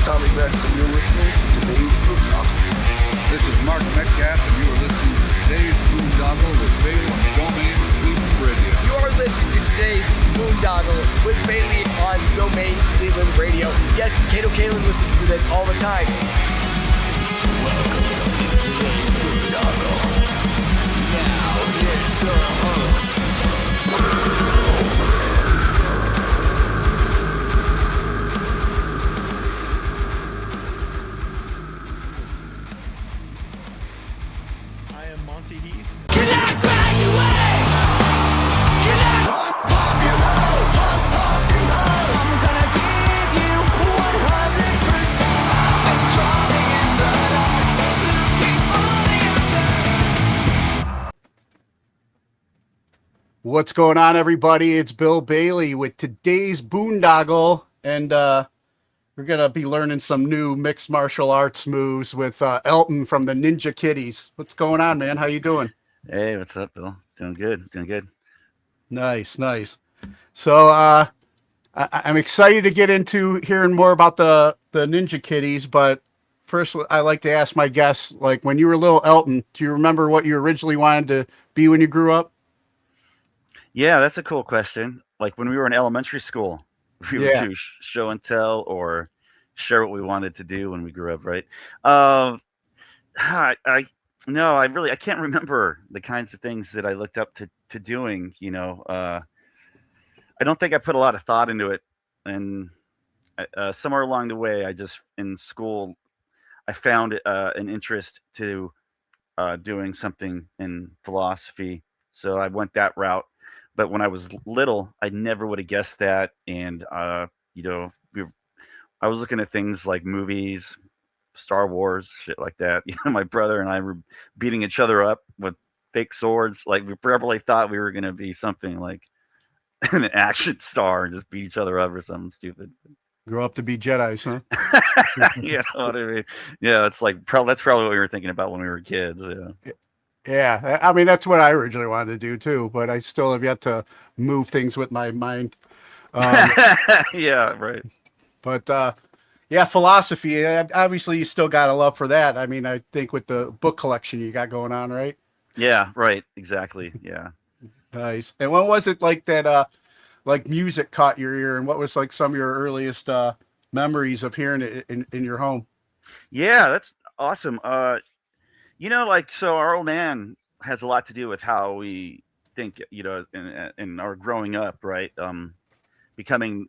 Tommy Rex, and you're listening to today's Boondoggle. This is Mark Metcalf, and you are listening to today's Boondoggle with Bailey on Domain Cleveland Radio. You are listening to today's Boondoggle with Bailey on Domain Cleveland Radio. Yes, Kato Kalin listens to this all the time. Welcome to today's Boondoggle. Now, here's your host. I am Monty Heath. You're not graduate! You're not popular! I'm gonna give you 100%. Been crawling in the dark, looking for the answer. What's going on, everybody? It's Bill Bailey with today's Boondoggle, and we're going to be learning some new mixed martial arts moves with Elton from the Ninja Kitties. What's going on, man? How you doing? Hey, what's up, Bill? Doing good. Nice. So I'm excited to get into hearing more about the Ninja Kitties, but first I like to ask my guests, like when you were little Elton, do you remember what you originally wanted to be when you grew up? Yeah, that's a cool question. Like when we were in elementary school, we would do show and tell or share what we wanted to do when we grew up, right? I can't remember the kinds of things that I looked up to doing, I don't think I put a lot of thought into it. And somewhere along the way, in school, I found an interest to doing something in philosophy. So I went that route. But when I was little, I never would have guessed that. And, I was looking at things like movies, Star Wars, shit like that. My brother and I were beating each other up with fake swords. Like we probably thought we were going to be something like an action star and just beat each other up or something stupid. Grow up to be Jedis, huh? You know what I mean? Yeah, it's like that's probably what we were thinking about when we were kids. Yeah. Yeah, I mean, that's what I originally wanted to do too, but I still have yet to move things with my mind. Yeah, right. But philosophy, obviously you still got a love for that. I mean, I think with the book collection you got going on, right? Yeah, right. Exactly. Yeah. Nice. And when was it like that, like music caught your ear, and what was like some of your earliest memories of hearing it in your home? Yeah, that's awesome. So our old man has a lot to do with how we think, in our growing up, right? Becoming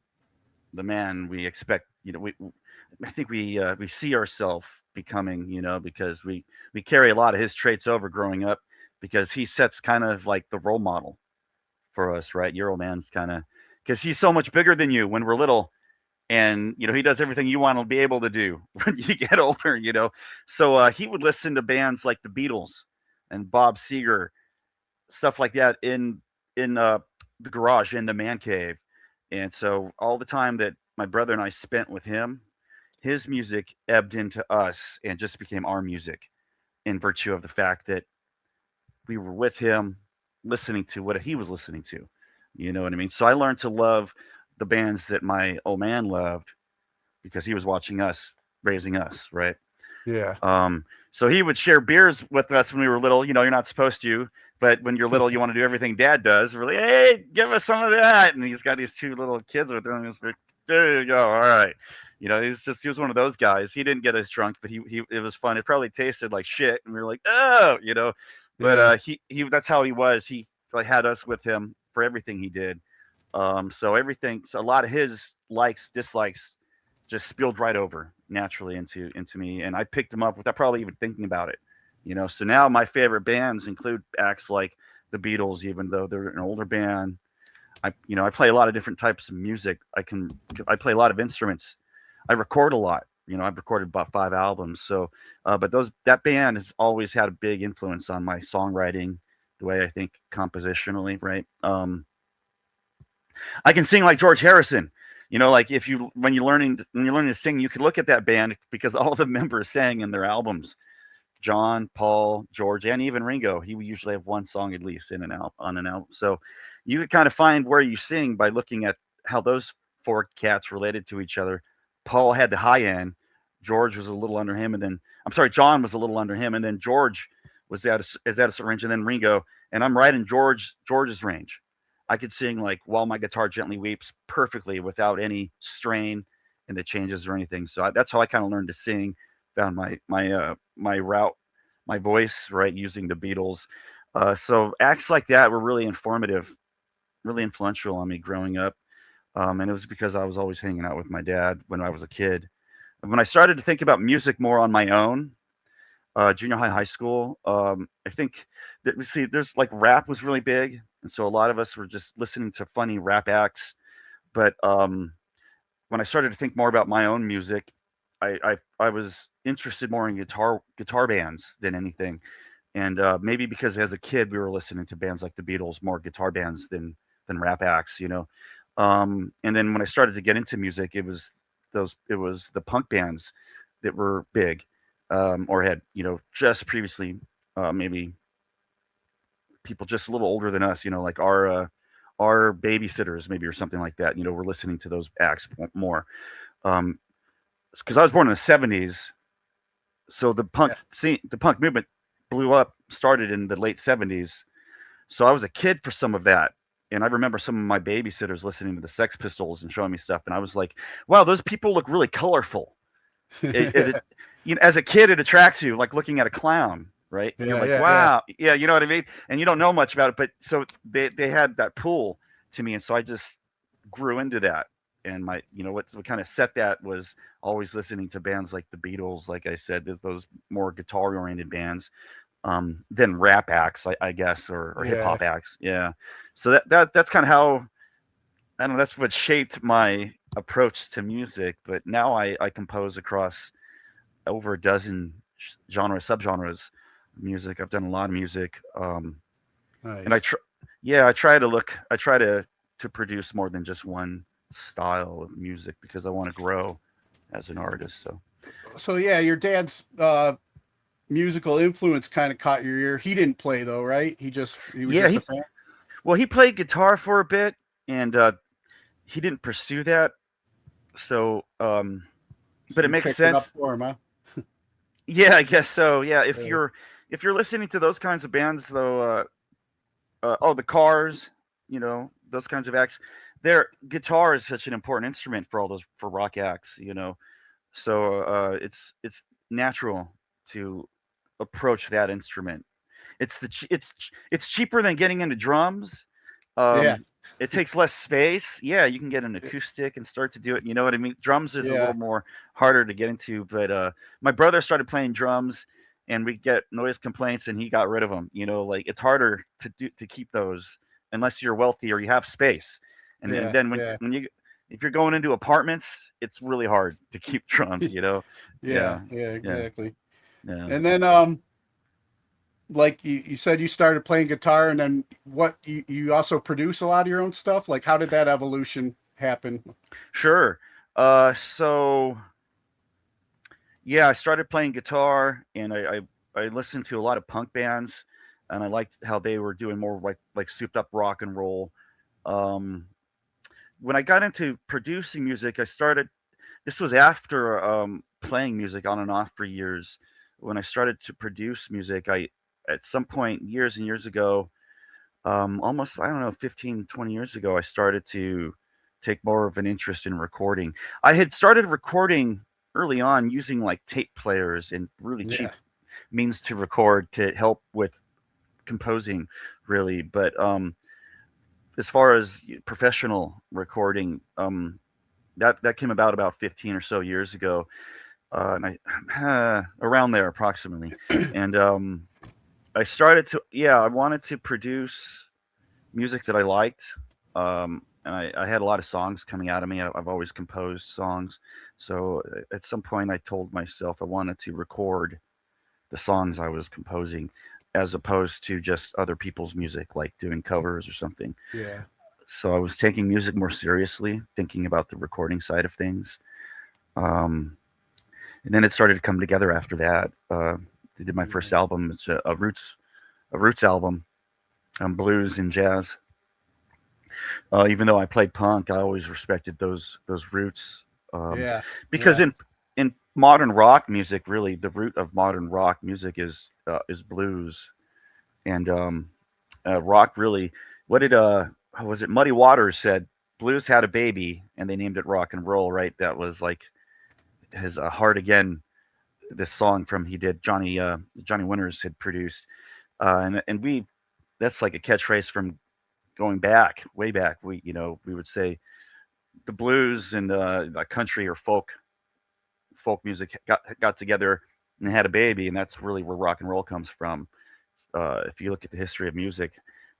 the man we expect, I think we see ourselves becoming, because we carry a lot of his traits over growing up because he sets kind of like the role model for us, right? Your old man's kind of, because he's so much bigger than you when we're little. And, he does everything you want to be able to do when you get older, So he would listen to bands like the Beatles and Bob Seger, stuff like that in the garage, in the man cave. And so all the time that my brother and I spent with him, his music ebbed into us and just became our music in virtue of the fact that we were with him listening to what he was listening to. You know what I mean? So I learned to love the bands that my old man loved because he was watching us, raising us, right? Yeah. So he would share beers with us when we were little. You're not supposed to, but when you're little, you want to do everything Dad does. We're like, hey, give us some of that. And he's got these two little kids with him. And he's like, there you go. All right. He was one of those guys. He didn't get us drunk, but it was fun. It probably tasted like shit. And we were like, oh, but he that's how he was. He had us with him for everything he did. So a lot of his likes, dislikes just spilled right over naturally into me. And I picked him up without probably even thinking about it, So now my favorite bands include acts like the Beatles, even though they're an older band. I play a lot of different types of music. I play a lot of instruments. I record a lot. I've recorded about 5 albums. So, but that band has always had a big influence on my songwriting, the way I think compositionally, right? I can sing like George Harrison, like when you're learning to sing, you could look at that band because all the members sang in their albums. John, Paul, George, and even Ringo. He would usually have one song at least on an album. So you could kind of find where you sing by looking at how those 4 cats related to each other. Paul had the high end, George was a little under him, and then John was a little under him, and then George was at a certain range, and then Ringo, and I'm right in George's range. I could sing like While My Guitar Gently Weeps perfectly without any strain in the changes or anything. So that's how I kind of learned to sing, found my route, my voice, right, using the Beatles. So acts like that were really informative, really influential on me growing up. And it was because I was always hanging out with my dad when I was a kid. And when I started to think about music more on my own, junior high school, I think that there's like rap was really big. And so a lot of us were just listening to funny rap acts. But when I started to think more about my own music, I was interested more in guitar bands than anything. And maybe because as a kid we were listening to bands like the Beatles, more guitar bands than rap acts, you know. And then when I started to get into music, it was the punk bands that were big, or had, you know, just previously, maybe people just a little older than us, you know, like our babysitters maybe, or something like that, you know, we're listening to those acts more. Because I was born in the 70s, so the punk scene, the punk movement blew up, started in the late 70s. So I was a kid for some of that. And I remember some of my babysitters listening to the Sex Pistols and showing me stuff. And I was like, wow, those people look really colorful. You know, as a kid, it attracts you, like looking at a clown, right? And you're like, wow. Yeah, you know what I mean? And you don't know much about it. But so they had that pull to me. And so I just grew into that. And you know, what kind of set that was always listening to bands like the Beatles, like I said, those more guitar-oriented bands. Than rap acts, I guess, or hip hop acts. Yeah. So that's kind of how, I don't know, that's what shaped my approach to music. But now I compose across over a dozen subgenres of music. I've done a lot of music. Nice. And I try to produce more than just one style of music, because I want to grow as an artist. So yeah, your dad's musical influence kind of caught your ear. He didn't play though, right? He was just a fan. Well, he played guitar for a bit, and he didn't pursue that. So, but it makes sense. It up for him, huh? Yeah, I guess so. Yeah, if you're listening to those kinds of bands, though, the Cars, you know, those kinds of acts, their guitar is such an important instrument for for rock acts, you know. So it's natural to approach that instrument. It's cheaper than getting into drums. It takes less space. Yeah, you can get an acoustic and start to do it. You know what I mean? Drums is a little more harder to get into. But my brother started playing drums, and we get noise complaints, and he got rid of them. You know, like it's harder to keep those unless you're wealthy or you have space. And then if you're going into apartments, it's really hard to keep drums. You know? Yeah, exactly. Yeah. And then like you said, you started playing guitar, and then what, you also produce a lot of your own stuff? Like, how did that evolution happen? Sure. So yeah, I started playing guitar, and I listened to a lot of punk bands, and I liked how they were doing more like souped up rock and roll. When I got into producing music, this was after playing music on and off for years. When I started to produce music, at some point years and years ago, almost, I don't know, 15, 20 years ago, I started to take more of an interest in recording. I had started recording early on using like tape players and really cheap means to record to help with composing, really. But as far as professional recording, that came about 15 or so years ago. And around there approximately. And I started to, I wanted to produce music that I liked. And I had a lot of songs coming out of me. I've always composed songs. So at some point I told myself I wanted to record the songs I was composing, as opposed to just other people's music, like doing covers or something. Yeah. So I was taking music more seriously, thinking about the recording side of things. And then it started to come together after that. They did my first album. It's a roots album, blues and jazz. Even though I played punk, I always respected those roots. Because in modern rock music, really, the root of modern rock music is blues. And rock really, what did was it Muddy Waters said, blues had a baby and they named it rock and roll, right? That was like his Hard Again, this song from he did Johnny Winters had produced. And we, that's like a catchphrase from going back, way back. We would say the blues and the country or folk music got together and had a baby, and that's really where rock and roll comes from. If you look at the history of music,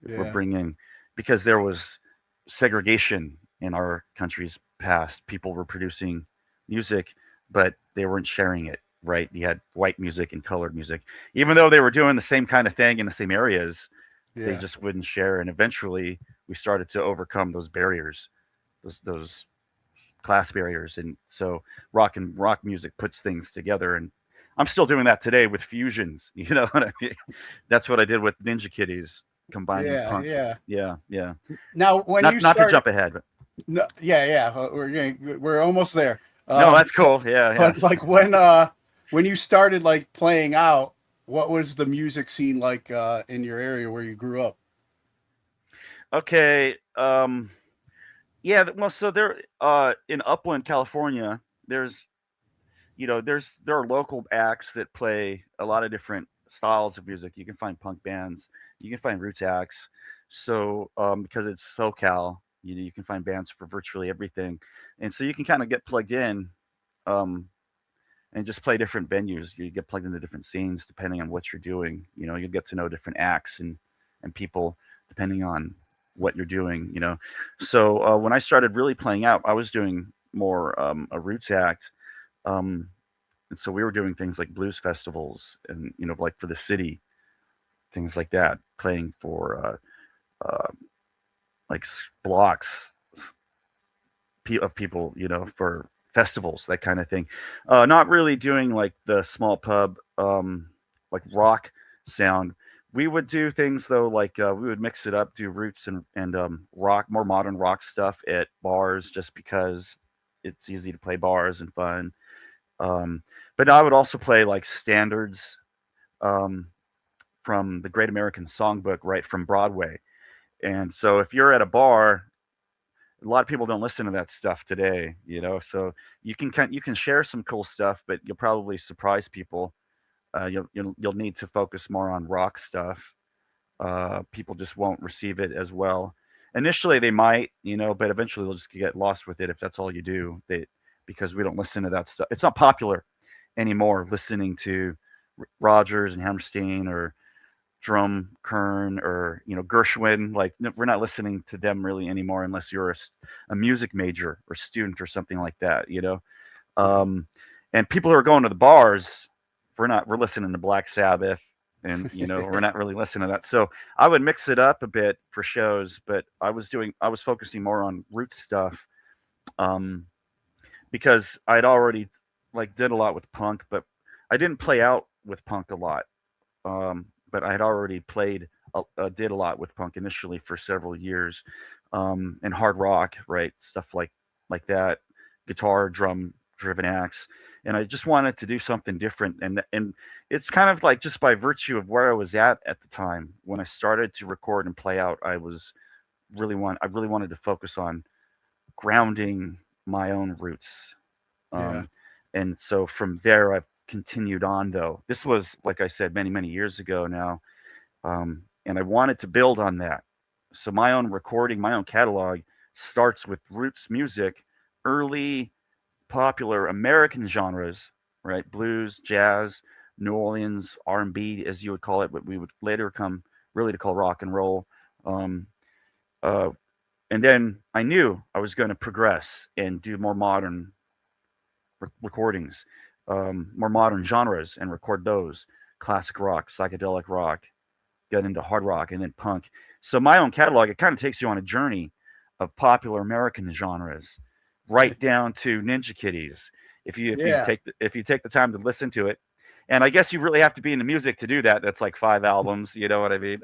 we're bringing, because there was segregation in our country's past. People were producing music, but they weren't sharing it. Right? You had white music and colored music, even though they were doing the same kind of thing in the same areas. They just wouldn't share, and eventually we started to overcome those barriers, those class barriers. And so rock music puts things together, and I'm still doing that today with fusions. You know what I mean? That's what I did with Ninja Kitties, combining punk. Yeah. Now, when not, you not started, to jump ahead, but no, we're almost there. no, that's cool. Yeah. But like when you started like playing out, what was the music scene like in your area where you grew up? Okay. Yeah. Well, so there, in Upland, California, there are local acts that play a lot of different styles of music. You can find punk bands, you can find roots acts. So, because it's SoCal, you can find bands for virtually everything, and so you can kind of get plugged in, and just play different venues. You get plugged into different scenes depending on what you're doing. You get to know different acts and people depending on what you're doing. So when I started really playing out, I was doing more a roots act. And so we were doing things like blues festivals and, like for the city, things like that, playing for like blocks of people, for festivals, that kind of thing. Not really doing like the small pub, like rock sound. We would do things though, like we would mix it up, do roots and rock, more modern rock stuff at bars, just because it's easy to play bars and fun. But I would also play like standards from the Great American Songbook, right, from Broadway. And so if you're at a bar, a lot of people don't listen to that stuff today, so you can share some cool stuff, but you'll probably surprise people. You'll need to focus more on rock stuff. People just won't receive it as well. Initially they might, but eventually they'll just get lost with it if that's all you do. Because we don't listen to that stuff. It's not popular anymore, listening to Rogers and Hammerstein or Drum Kern or Gershwin. Like, we're not listening to them really anymore unless you're a music major or student or something like that. And people who are going to the bars, we're listening to Black Sabbath, and we're not really listening to that. So I would mix it up a bit for shows, but I was focusing more on root stuff, because I'd already did a lot with punk, but I didn't play out with punk a lot. But I had already did a lot with punk initially for several years, and hard rock, right, stuff like that, guitar, drum driven acts, and I just wanted to do something different. And it's kind of like, just by virtue of where I was at the time when I started to record and play out, I really wanted to focus on grounding my own roots. And so from there I've continued on, though. This was, like I said, many, many years ago now. And I wanted to build on that. So my own recording, my own catalog starts with roots music, early popular American genres, right? Blues, jazz, New Orleans, R&B, as you would call it, but we would later come really to call rock and roll. And then I knew I was going to progress and do more modern recordings, more modern genres, and record those. Classic rock, psychedelic rock, get into hard rock, and then punk. So my own catalog, it kind of takes you on a journey of popular American genres, right down to Ninja Kitties. If you take the time to listen to it, and I guess you really have to be into music to do that. That's like 5 albums. You know what I mean?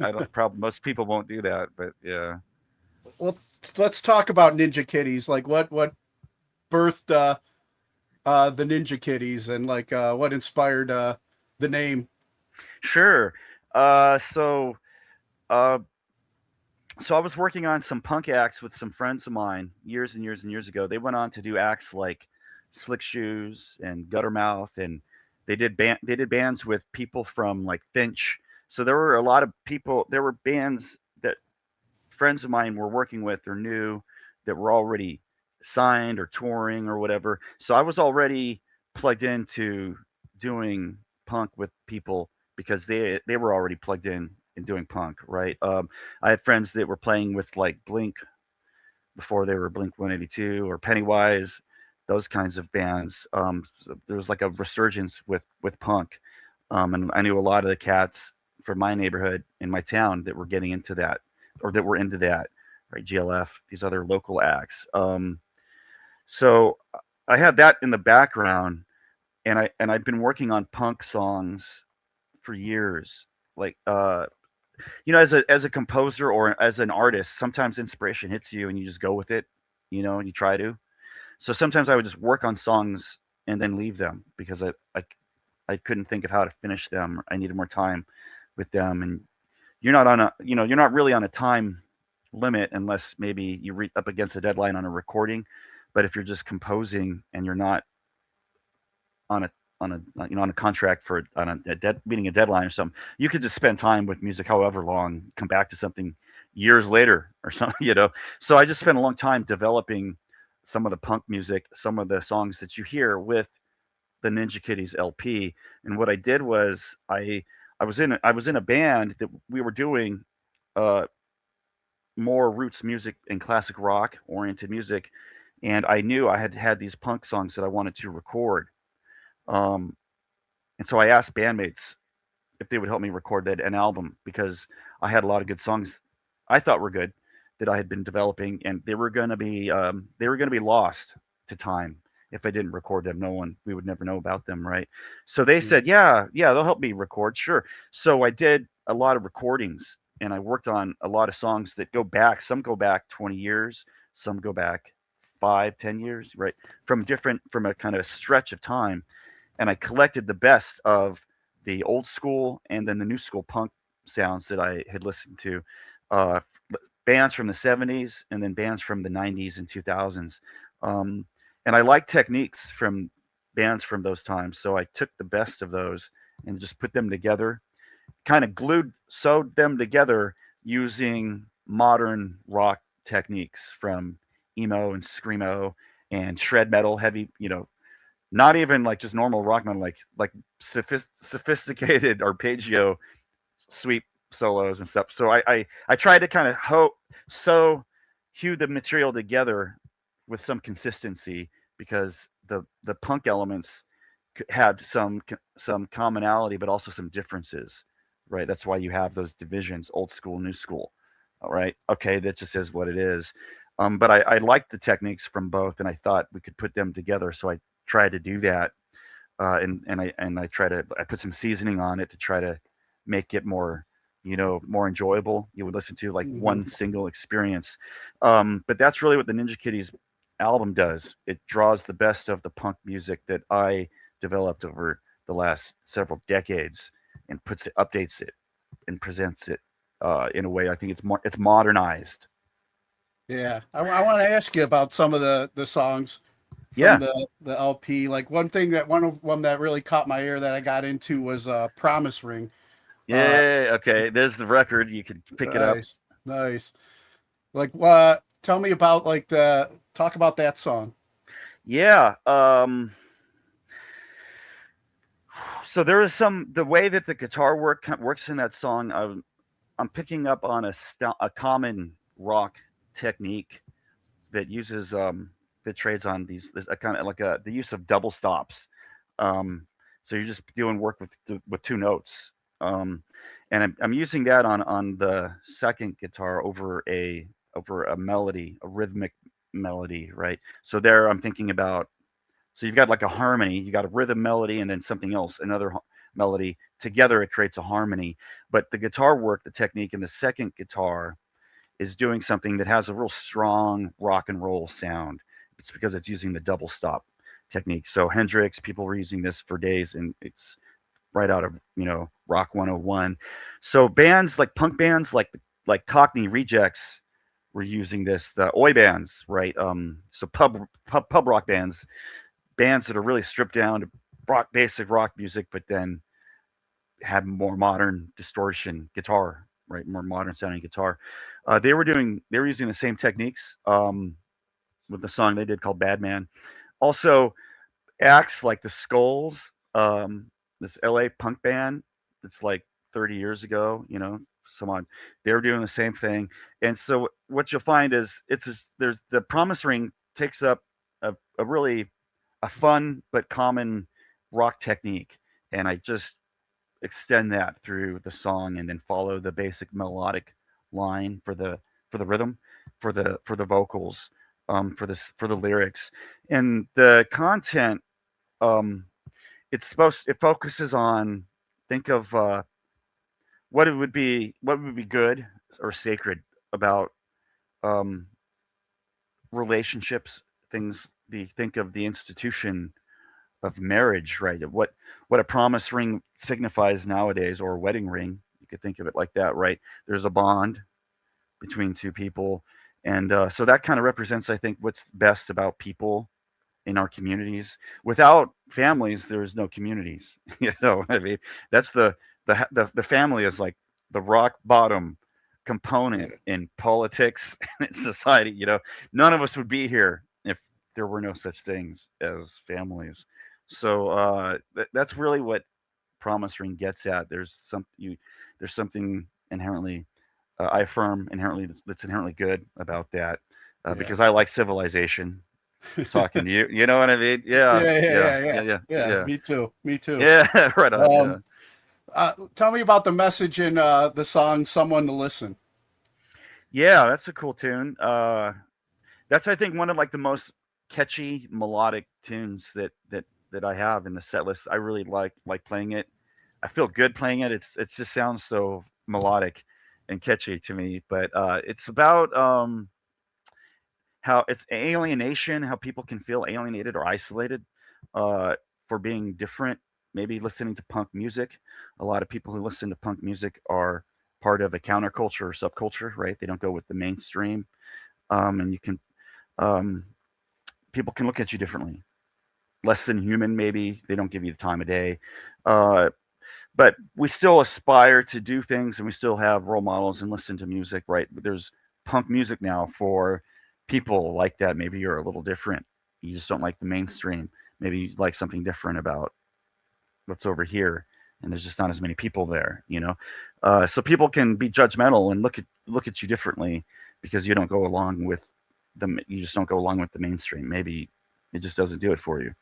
Most people won't do that, but yeah. Well, let's talk about Ninja Kitties. Like what birthed the Ninja Kitties and like what inspired the name. Sure. Uh, so uh, so I was working on some punk acts with some friends of mine years and years and years ago. They went on to do acts like Slick Shoes and Guttermouth, and they did bands with people from like Finch. So there were a lot of people. There were bands that friends of mine were working with or knew that were already signed or touring or whatever. So I was already plugged into doing punk with people because they were already plugged in doing punk, right? I had friends that were playing with like Blink before they were Blink 182 or Pennywise, those kinds of bands. So there was like a resurgence with punk, and I knew a lot of the cats from my neighborhood in my town that were getting into that or that were into that, right? GLF, these other local acts. So I had that in the background, and I've been working on punk songs for years. Like as a composer or as an artist, sometimes inspiration hits you and you just go with it, and you try to. So sometimes I would just work on songs and then leave them because I couldn't think of how to finish them. I needed more time with them, and you're not really on a time limit unless maybe you reach up against a deadline on a recording. But if you're just composing and you're not on a contract for meeting a deadline or something, you could just spend time with music however long, come back to something years later or something. So I just spent a long time developing some of the punk music, some of the songs that you hear with the Ninja Kitties LP. And what I did was I was in a band that we were doing uh more roots music and classic rock oriented music, and I knew I had these punk songs that I wanted to record. Um, and so I asked bandmates if they would help me record an album because I had a lot of good songs I thought were good that I had been developing, and they were going to be lost to time if I didn't record them. We would never know about them, right? So they Yeah. said, yeah, yeah, they'll help me record, sure. So I did a lot of recordings, and I worked on a lot of songs that go back. Some go back 20 years, some go back 5, 10 years, right? From a kind of stretch of time, and I collected the best of the old school and then the new school punk sounds that I had listened to, uh, bands from the 70s and then bands from the 90s and 2000s. Um, and I like techniques from bands from those times, so I took the best of those and just put them together, kind of sewed them together using modern rock techniques from emo and screamo and shred metal, heavy, not even like just normal rock metal, like sophisticated arpeggio sweep solos and stuff. So I tried to kind of hew the material together with some consistency because the punk elements had some commonality, but also some differences, right? That's why you have those divisions: old school, new school. All right, okay, that just is what it is. But I liked the techniques from both, and I thought we could put them together. So I tried to do that, I put some seasoning on it to try to make it more more enjoyable. You would listen to like Hmm. one single experience. But that's really what the Ninja Kitties album does. It draws the best of the punk music that I developed over the last several decades and updates it, and presents it in a way I think it's modernized. Yeah, I want to ask you about some of the songs from Yeah. the LP. Like one that really caught my ear that I got into was "Promise Ring." Uh, Yeah. Okay. There's the record. You can pick it up. nice, nice. Like, tell me about talk about that song. Yeah. So there is the way that the guitar works in that song. I'm picking up on a common rock technique that uses that trades on this a kind of like the use of double stops. So you're just doing work with two notes, um, and I'm using that on the second guitar over a melody, a rhythmic melody, right? So there I'm thinking about. So you've got like a harmony, you got a rhythm melody, and then something else, another melody. Together it creates a harmony. But the guitar work, the technique in the second guitar is doing something that has a real strong rock and roll sound. It's because it's using the double stop technique. So Hendrix, people were using this for days, and it's right out of Rock 101. So bands like punk bands like Cockney Rejects were using this. The oi bands, right? So pub rock bands that are really stripped down to basic rock music, but then have more modern distortion guitar, right? More modern sounding guitar. They were using the same techniques with the song they did called Bad Man. Also, acts like the Skulls, this LA punk band that's like 30 years ago, they were doing the same thing. And so what you'll find is there's the Promise Ring takes up a really a fun but common rock technique, and I just extend that through the song and then follow the basic melodic line for the rhythm, for the vocals, for the lyrics, and the content. It focuses on, think of what would be good or sacred about um, relationships, things. Think of the institution of marriage, right? What a promise ring signifies nowadays, or a wedding ring. You could think of it like that, right? There's a bond between two people, and so that kind of represents, I think, what's best about people in our communities. Without families, there's no communities. I mean, that's the family is like the rock bottom component in politics and in society. None of us would be here if there were no such things as families. So that's really what Promise Ring gets at. There's something inherently, I affirm, that's inherently good about that, because I like civilization. Talking to you, you know what I mean? Yeah. Me too. Yeah, right on. Tell me about the message in the song "Someone to Listen." Yeah, that's a cool tune. That's, I think, one of like the most catchy melodic tunes that I have in the set list. I really like playing it. I feel good playing it. It just sounds so melodic and catchy to me. But it's about how it's alienation, how people can feel alienated or isolated for being different. Maybe listening to punk music. A lot of people who listen to punk music are part of a counterculture or subculture, right? They don't go with the mainstream, and you can people can look at you differently, less than human. Maybe they don't give you the time of day, but we still aspire to do things, and we still have role models and listen to music, right? But there's punk music now for people like that. Maybe you're a little different. You just don't like the mainstream. Maybe you like something different about what's over here, and there's just not as many people there. So people can be judgmental and look at you differently because you don't go along with them. You just don't go along with the mainstream. Maybe it just doesn't do it for you.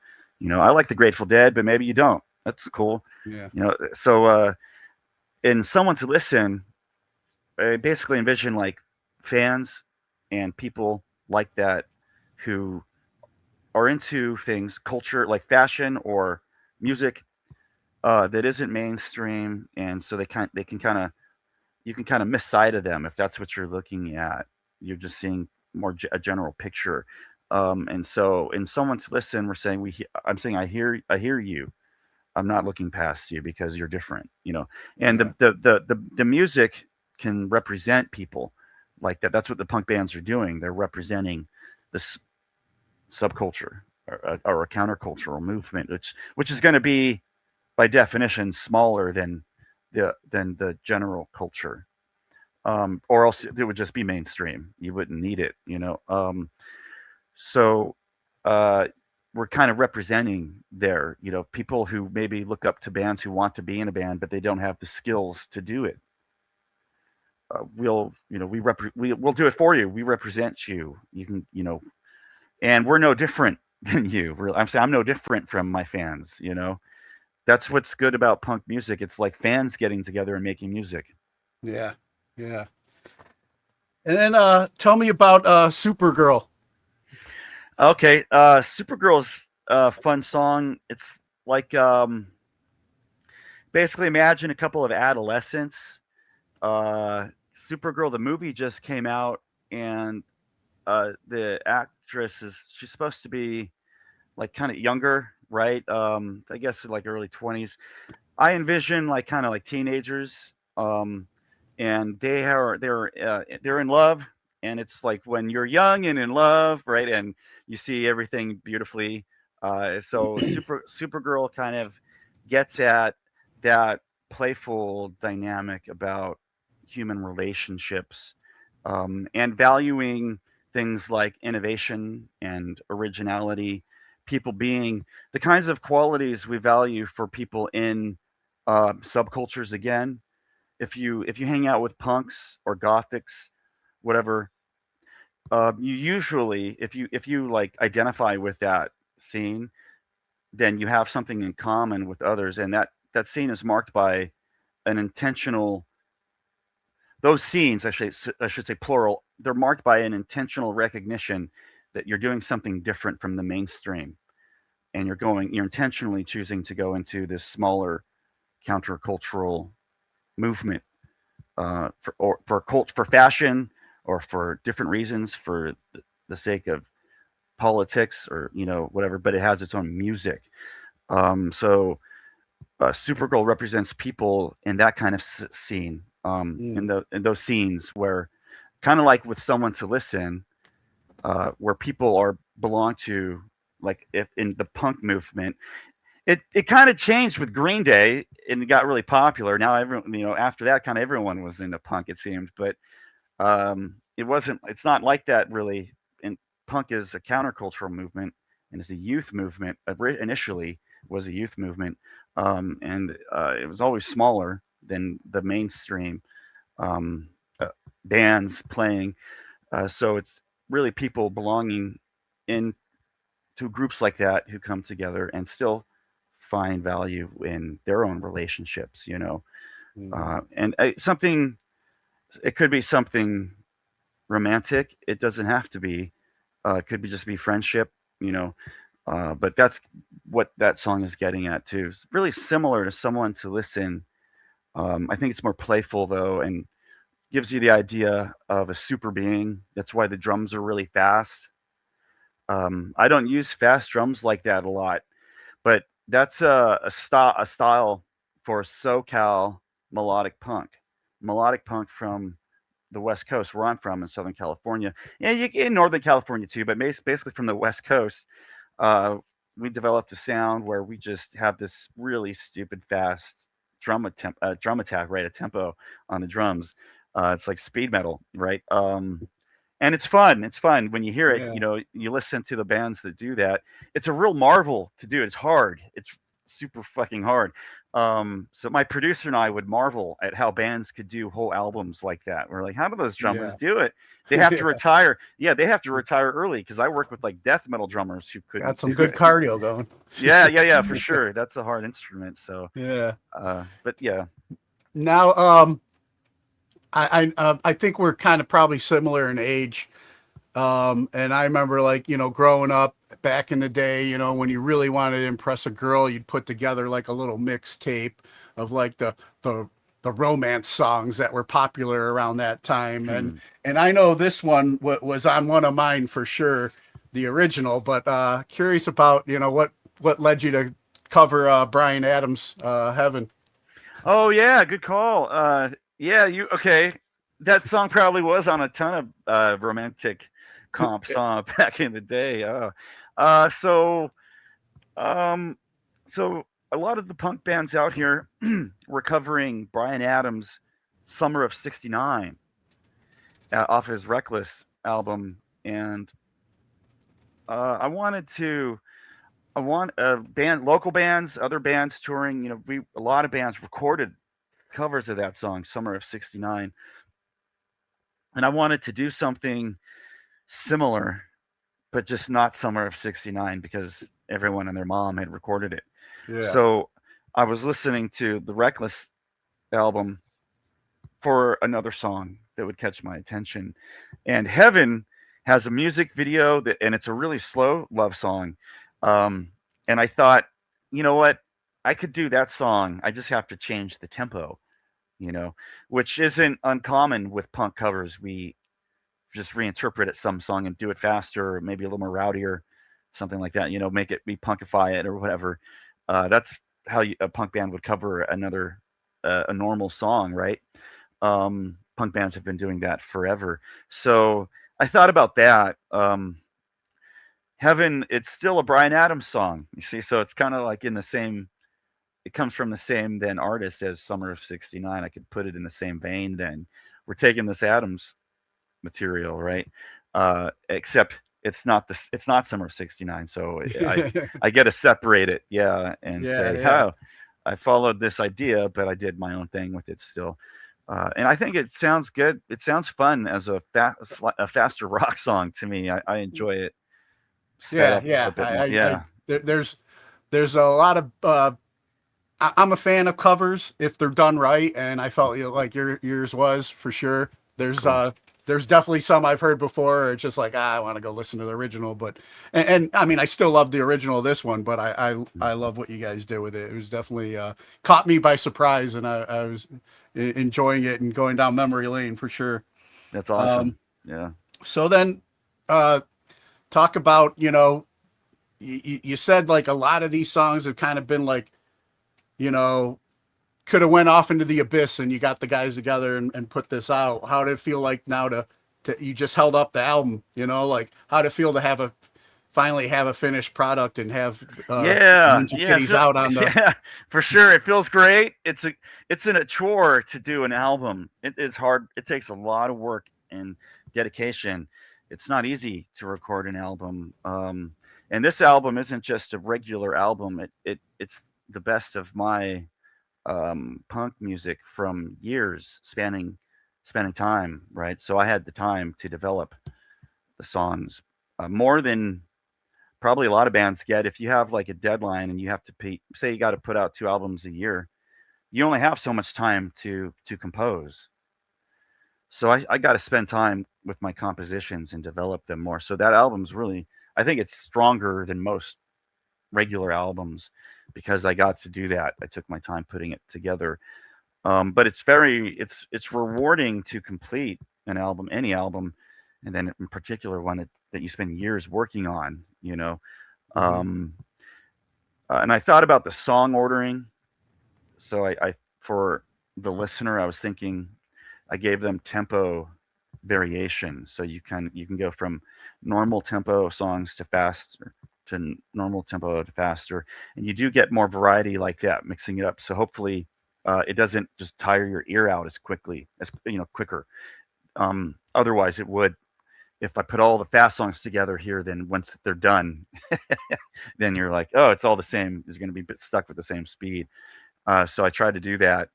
I like the Grateful Dead, but maybe you don't. That's cool. Yeah. So in Someone to Listen, I basically envision like fans and people like that who are into things, culture, like fashion or music, that isn't mainstream, and so you can kind of miss sight of them if that's what you're looking at. You're just seeing more a general picture, and so in Someone to Listen, I'm saying I hear you. I'm not looking past you because you're different, and the music can represent people like that. That's what the punk bands are doing. They're representing this subculture or a countercultural movement, which is going to be, by definition, smaller than the general culture, or else it would just be mainstream. You wouldn't need it, So we're kind of representing there, people who maybe look up to bands who want to be in a band, but they don't have the skills to do it. We'll do it for you. We represent you. You can, and we're no different than you. I'm saying I'm no different from my fans. That's what's good about punk music. It's like fans getting together and making music. Yeah. And then tell me about Supergirl. Okay, Supergirl's a fun song. It's like basically imagine a couple of adolescents. Supergirl, the movie just came out, and the actress she's supposed to be like kind of younger, right? I guess like early 20s. I envision like kind of like teenagers, and they're in love, and it's like when you're young and in love, right? And you see everything beautifully. So Supergirl kind of gets at that playful dynamic about human relationships, and valuing things like innovation and originality, people being the kinds of qualities we value for people in subcultures. Again, if you hang out with punks or gothics, whatever, you usually, if you like identify with that scene, then you have something in common with others, and that scene is marked by an intentional. Those scenes, I should say plural, they're marked by an intentional recognition that you're doing something different from the mainstream, and you're intentionally choosing to go into this smaller countercultural movement, for fashion, or for different reasons, for the sake of politics, or whatever. But it has its own music. So Supergirl represents people in that kind of scene, in those scenes where, kind of like with Someone to Listen, where people belong to, like, if in the punk movement. It kind of changed with Green Day, and it got really popular. Now everyone, after that, kind of everyone was into punk, it seemed. But it's not like that really. And punk is a countercultural movement, and it's a youth movement. Initially was a youth movement, and it was always smaller than the mainstream bands playing. So it's really people belonging in to groups like that who come together and still find value in their own relationships, and something. It could be something romantic. It doesn't have to be. It could just be friendship, but that's what that song is getting at too. It's really similar to Someone to Listen. I think it's more playful though, and gives you the idea of a super being. That's why the drums are really fast. I don't use fast drums like that a lot, but that's a style for SoCal melodic punk. Melodic punk from the West Coast, where I'm from in Southern California. Yeah, in Northern California too, but basically from the West Coast. We developed a sound where we just have this really stupid fast drum attack, right? A tempo on the drums. It's like speed metal, right? And it's fun. It's fun when you hear it. Yeah. You listen to the bands that do that. It's a real marvel to do. It's hard. It's super fucking hard. So my producer and I would marvel at how bands could do whole albums like that. We're like, how do those drummers do it? They have to retire. Yeah, they have to retire early, because I work with like death metal drummers who couldn't. Got some good cardio going. Yeah, for sure. That's a hard instrument. So Yeah. But yeah. Now, I think we're kind of probably similar in age. And I remember, like, growing up back in the day, when you really wanted to impress a girl, you'd put together like a little mixtape of like the romance songs that were popular around that time. And I know this one was on one of mine for sure, the original, but curious about, what led you to cover Bryan Adams' Heaven. Oh yeah, good call. Okay. That song probably was on a ton of romantic comp song back in the day. So a lot of the punk bands out here were covering Bryan Adams' Summer of '69 off his Reckless album, and I want local bands, other bands touring. A lot of bands recorded covers of that song, Summer of '69, and I wanted to do something similar, but just not Summer of '69, because everyone and their mom had recorded it. Yeah. So I was listening to the Reckless album for another song that would catch my attention, and Heaven has a music video and it's a really slow love song. And I thought, you know what? I could do that song. I just have to change the tempo, which isn't uncommon with punk covers. We just reinterpret some song and do it faster, or maybe a little more rowdier. something like that. Make it be punkify it or whatever. That's how a punk band would cover a normal song, right? Punk bands have been doing that forever. So I thought about that. Heaven, it's still a Bryan Adams song, you see, so it's kind of like in the same. It comes from the same then artist as Summer of '69. I could put it in the same vein. Then we're taking this Adams material, right? Except it's not Summer of '69, so I get to separate it, yeah, and say, yeah. "Oh, I followed this idea, but I did my own thing with it still." And I think it sounds good. It sounds fun as a faster rock song to me. I enjoy it sped up a little bit more. Yeah, There's a lot of I'm a fan of covers if they're done right, and I felt like yours was for sure. cool. There's definitely some I've heard before. It's just like I want to go listen to the original, but and I mean I still love the original of this one, but I love what you guys did with it. It was definitely caught me by surprise, and I was enjoying it and going down memory lane for sure. That's awesome. Yeah. So then, talk about you said like a lot of these songs have kind of been like could have went off into the abyss, and you got the guys together and put this out. How did it feel like now to you just held up the album, like how did it feel to finally have a finished product and have Ninja Kitties out on the yeah, for sure. It feels great. It's a chore to do an album. It is hard. It takes a lot of work and dedication. It's not easy to record an album. And this album isn't just a regular album. It's the best of my punk music from years spending time, right? So I had the time to develop the songs more than probably a lot of bands get. If you have like a deadline and you have to say you got to put out 2 albums a year, you only have so much time to compose. So I got to spend time with my compositions and develop them more. So that album's really, I think it's stronger than most regular albums because I got to do that. I took my time putting it together. But it's rewarding to complete an album, any album, and then in particular one that you spend years working on, And I thought about the song ordering. So I for the listener, I was thinking I gave them tempo variation. So you can go from normal tempo songs to faster to normal tempo to faster, and you do get more variety like that, mixing it up. So hopefully it doesn't just tire your ear out as quickly as quicker. Otherwise, it would. If I put all the fast songs together here, then once they're done, then you're like, oh, it's all the same. It's going to be stuck with the same speed. So I tried to do that.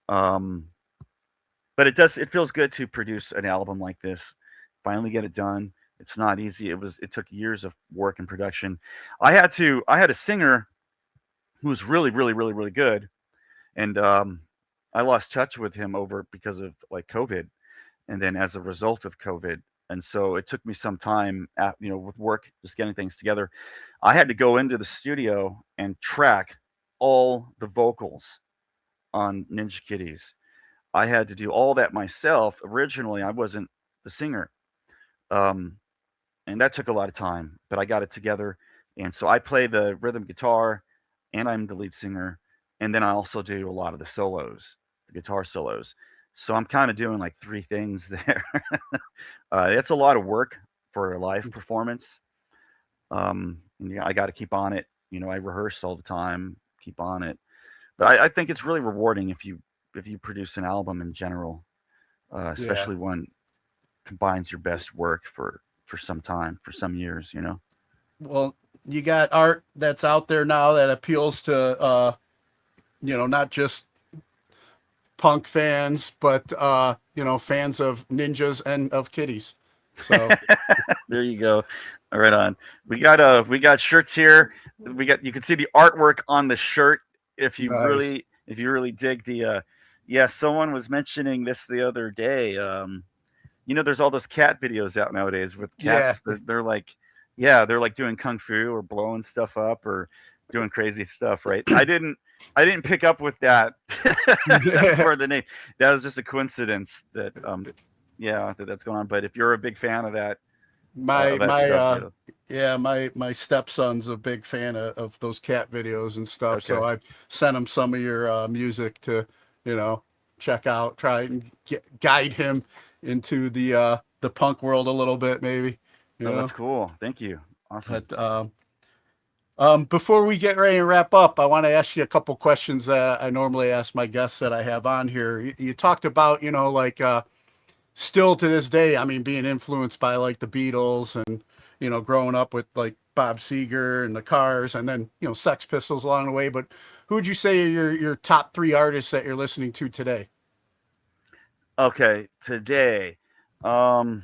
But it feels good to produce an album like this, finally get it done. It's not easy. It took years of work and production. I had a singer who was really, really, really, really good. And I lost touch with him because of like COVID. And then as a result of COVID. And so it took me some time with work, just getting things together. I had to go into the studio and track all the vocals on Ninja Kitties. I had to do all that myself. Originally, I wasn't the singer. And that took a lot of time, but I got it together. And so I play the rhythm guitar and I'm the lead singer. And then I also do a lot of the solos, the guitar solos. So I'm kind of doing like 3 things there. It's a lot of work for a live performance. And I got to keep on it. I rehearse all the time, keep on it. But I think it's really rewarding if you produce an album in general, especially one combines your best work for some time, for some years, Well, you got art that's out there now that appeals to not just punk fans, but fans of ninjas and of kitties. So there you go. Right on. We got shirts here. You can see the artwork on the shirt if you nice. really dig the someone was mentioning this the other day. There's all those cat videos out nowadays with cats. Yeah. They're like doing kung fu or blowing stuff up or doing crazy stuff, right? I didn't pick up with that for the name. That was just a coincidence that that's going on. But if you're a big fan of that, My of that my stuff. You know? yeah, my stepson's a big fan of those cat videos and stuff. So Okay. I sent him some of your music to, you know, check out, try and guide him into the punk world a little bit, maybe. You Oh, that's know, cool. Thank you. Awesome. but before we get ready to wrap up, I want to ask you a couple questions that I normally ask my guests that I have on here. You talked about, you know, like still to this day, I mean, being influenced by like the Beatles and, you know, growing up with like Bob Seger and the Cars and then, you know, Sex Pistols along the way. But who would you say are your top three artists that you're listening to today? Okay, today, um,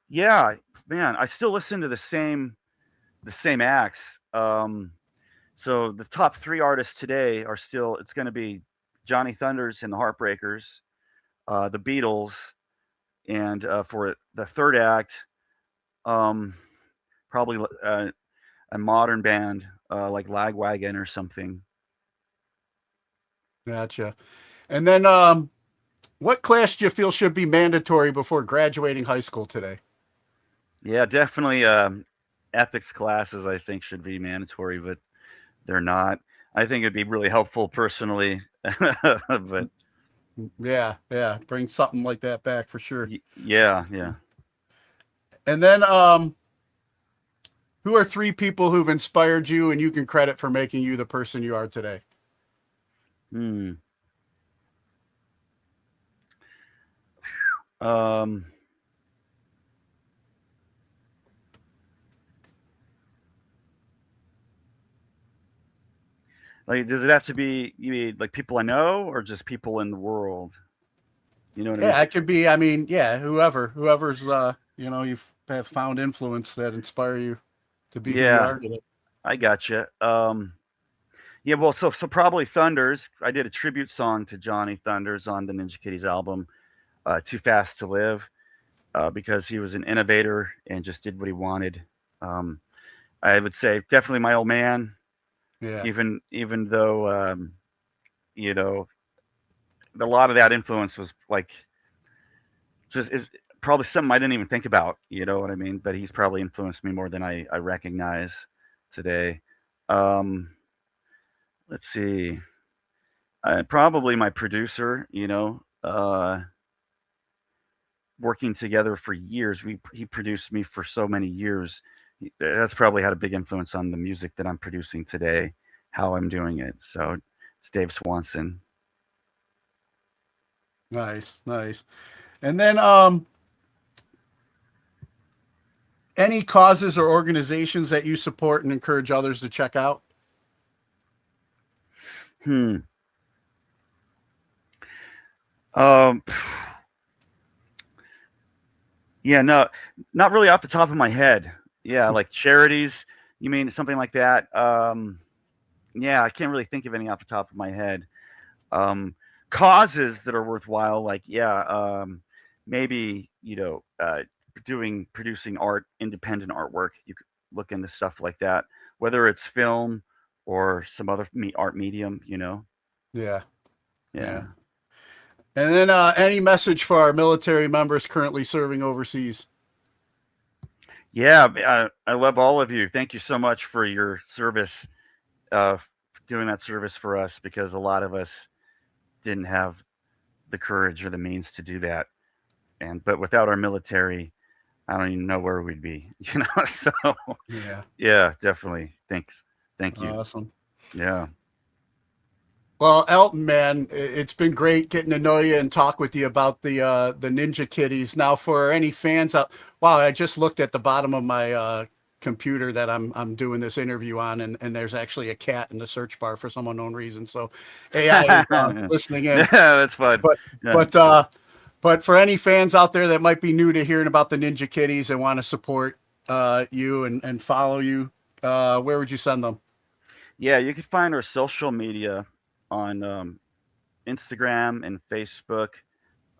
yeah, man, I still listen to the same acts. So the top three artists today are still. It's going to be Johnny Thunders and the Heartbreakers, the Beatles, and for the third act, um, probably a modern band like Lagwagon or something. Gotcha. And then what class do you feel should be mandatory before graduating high school today? Yeah, definitely. Ethics classes I think should be mandatory, but they're not. I think it'd be really helpful personally, but Yeah, yeah, bring something like that back for sure. yeah, yeah. And then who are three people who've inspired you and you can credit for making you the person you are today? Hmm. Um. Like, does it have to be you mean like people I know or just people in the world? You know what I mean? Yeah, it could be, I mean, yeah, whoever's you know, you've have found influence that inspire you to be who you Yeah, are today. I gotcha. Yeah, well, so probably Thunders. I did a tribute song to Johnny Thunders on the Ninja Kitties album, "Too Fast to Live," because he was an innovator and just did what he wanted. Um, I would say definitely my old man, Yeah. even though you know a lot of that influence was like just probably something I didn't even think about. You know what I mean? But he's probably influenced me more than I recognize today. Um, let's see. Probably my producer. Working together for years. He produced me for so many years. That's probably had a big influence on the music that I'm producing today, how I'm doing it. So it's Dave Swanson. Nice, nice. And then any causes or organizations that you support and encourage others to check out? Hmm. Um. Yeah. No, not really off the top of my head. Yeah, like charities. You mean something like that? Yeah, I can't really think of any off the top of my head. Um, Causes that are worthwhile, like maybe producing art, independent artwork. You could look into stuff like that, whether it's film or some other art medium. Yeah, Yeah, yeah. And then any message for our military members currently serving overseas? yeah. I love all of you. Thank you so much for your service, uh, doing that service for us, because a lot of us didn't have the courage or the means to do that, but without our military, I don't even know where we'd be. So Yeah, yeah, definitely. Thanks. Thank you. awesome. Yeah. Well, Elton, man, it's been great getting to know you and talk with you about the Ninja Kitties. Now, for any fans out, wow, I just looked at the bottom of my computer that I'm doing this interview on, and there's actually a cat in the search bar for some unknown reason. So AI is listening in. Yeah, that's fun. But Yeah. but for any fans out there that might be new to hearing about the Ninja Kitties and want to support you and follow you, where would you send them? Yeah, you can find our social media on Instagram and Facebook,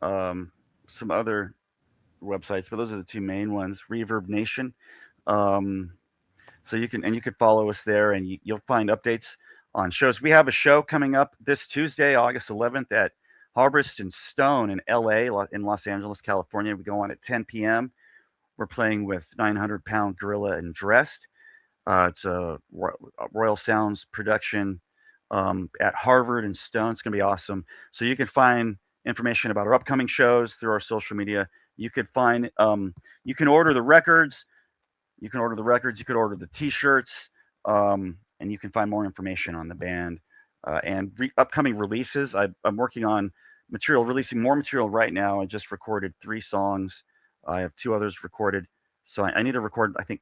some other websites, but those are the two main ones. Reverb Nation. So you can follow us there, and you'll find updates on shows. We have a show coming up this Tuesday, August 11th at Harvest and Stone in LA, in Los Angeles, California. We go on at 10 p.m. We're playing with 900 Pound Gorilla and Dressed. It's a Royal Sounds production at Harvard and Stone. It's going to be awesome. So you can find information about our upcoming shows through our social media. You could find, you can order the records. You can order the T-shirts, and you can find more information on the band and upcoming releases. I'm working on releasing more material right now. I just recorded 3 songs. I have 2 others recorded, so I need to record, I think,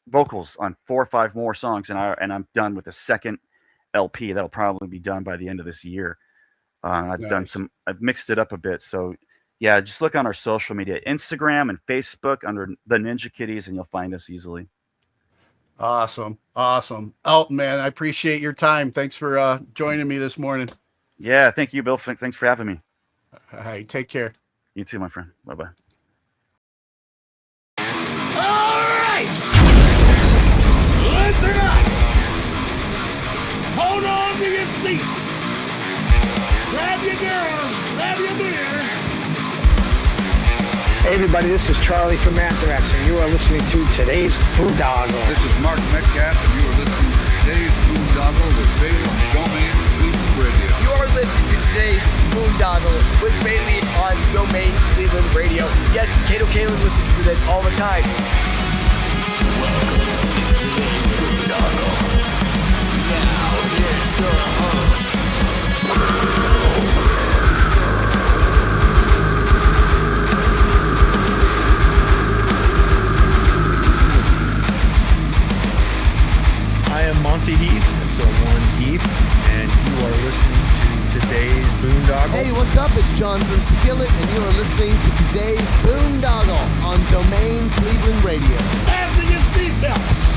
vocals on 4 or 5 more songs, and I'm done with the second LP. That'll probably be done by the end of this year. I've mixed it up a bit. So yeah, just look on our social media, Instagram and Facebook under the Ninja Kitties, and you'll find us easily. Awesome. Elton, man, I appreciate your time. Thanks for joining me this morning. Yeah, thank you, Bill. Thanks for having me. All right, take care. You too, my friend. Bye-bye. Listen up! Hold on to your seats. Grab your girls, grab your beers. Hey everybody, this is Charlie from Anthrax, and you are listening to today's Boondoggle. This is Mark Metcalf, and you are listening to today's Boondoggle with Bailey on Domain Cleveland Radio. You are listening to today's Boondoggle with Bailey on Domain Cleveland Radio. Yes, Kato Kalin listens to this all the time. Welcome to today's Boondoggle. Now here's your host. I am Monty Heath, so one Heath, and you are listening to today's Boondoggle. Hey, what's up? It's John from Skillet, and you are listening to today's Boondoggle on Domain Cleveland Radio. Fasten your seatbelts.